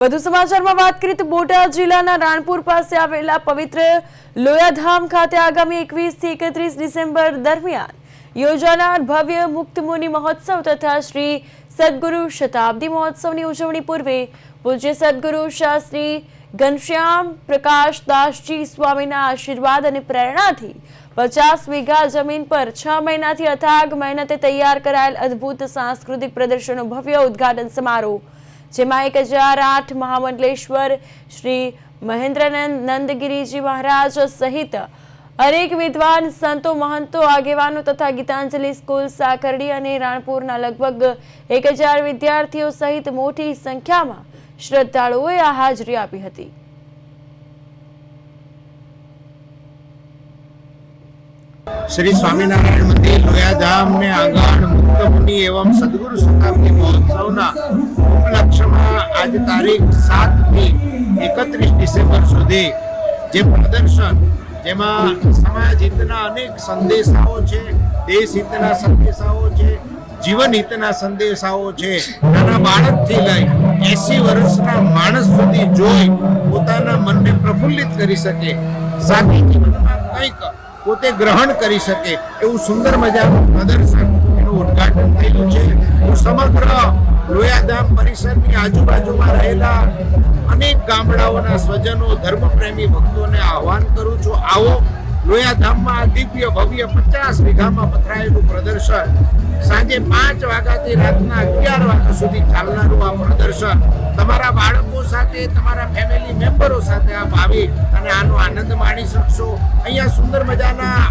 વધુ સમાચારમાં વાત કરીએ તો બોટાદ જિલ્લાના રાણપુર પાસે આવેલા પવિત્ર લોયાધામ ખાતે આગામી 21 થી 31 ડિસેમ્બર દરમિયાન યોજાનાર ભવ્ય મુક્ત મુનિ મહોત્સવ તથા શ્રી સદગુરુ શતાબ્દી મહોત્સવની ઉજવણી પૂર્વે પૂજ્ય સદગુરુ શાસ્ત્રી ઘનશ્યામ પ્રકાશ દાસજી સ્વામીના આશીર્વાદ અને પ્રેરણાથી 50 વીઘા જમીન પર 6 મહિનાથી અથાગ મહેનતે તૈયાર કરાયેલ અદ્ભુત સાંસ્કૃતિક પ્રદર્શનનો ભવ્ય ઉદ્ઘાટન સમારોહ, જેમાં 1008 મહામંડલેશ્વર શ્રી મહેન્દ્રાનંદ નંદગીરીજી મહારાજ સહિત અનેક વિદ્વાન સંતો, મહંતો, આગેવાનો તથા ગીતાંજલિ સ્કૂલ સાકરડી અને રાણપુરના લગભગ 1000 વિદ્યાર્થીઓ સહિત મોટી સંખ્યામાં શ્રદ્ધાળુઓએ આ હાજરી આપી હતી। श्री स्वामीनारायण मंदिर लोयाधाम में आंगण मुक्त मुनि एवं सदगुरु शताब्दी महोत्सव उपलक्ष्य में आज तारीख 7 થી 31 ડિસેમ્બર સુધી જે પ્રદર્શન જેમાં સમાજ હિતના અનેક સંદેશાઓ છે, દેશ હિતના સંદેશાઓ છે, જીવન હિતના સંદેશાઓ છે, નાના બાળકથી લઈ 80 વર્ષના માણસ સુધી જોઈ પોતાના મનને પ્રફુલ્લિત કરી શકે, સાથે જીવનમાં કંઈક પોતે ગ્રહણ કરી શકે એવું સુંદર મજાનું પ્રદર્શન એનું ઉદ્ઘાટન થયું છે। હું સમગ્ર લોયાધામ પરિસરની આજુબાજુમાં રહેલા અનેક ગામડાઓના સ્વજનો, ધર્મપ્રેમી ભક્તોને આહ્વાન કરું છું, આવો લોયાધામમાં દિવ્ય ભવ્ય 50 વીઘામાં પથરાયેલું પ્રદર્શન સાંજે 5 વાગ્યાથી રાતના 11 વાગ્યા સુધી ચાલનારું આ પ્રદર્શન તમારા બાળકો સાથે, તમારા ફેમિલી મેમ્બરો સાથે આપ આવી અને આનો આનંદ માણી શકશો। અહીંયા સુંદર મજાના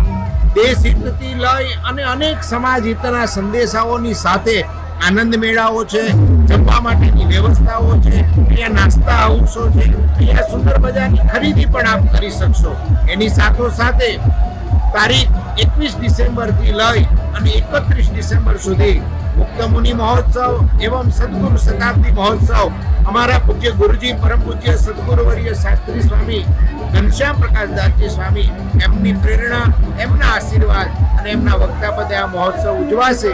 દેશ હિતથી લઈ અને અનેક સમાજ હિતના સંદેશાઓની સાથે આનંદ મેળાઓ છે, જમવા માટેની વ્યવસ્થાઓ છે, અહીંયા નાસ્તા હાઉસો છે, અહીંયા સુંદર મજાની ખરીદી પણ આપ કરી શકશો। એની સાથોસાથે તારીખ 21 ડિસેમ્બરથી લઈ અને 31 ડિસેમ્બર સુધી મુક્ત મુનિ મહોત્સવ એवं સદગુરુ શતાબ્દી મહોત્સવ અમારા પૂજ્ય ગુરુજી પરમ પૂજ્ય સદગુરુવર્ય શાસ્ત્રી સ્વામી ઘનશ્યામ પ્રકાશ દાસજી સ્વામી એમની પ્રેરણા, એમના આશીર્વાદ અને એમના વક્તા પદે આ મહોત્સવ ઉજવાશે।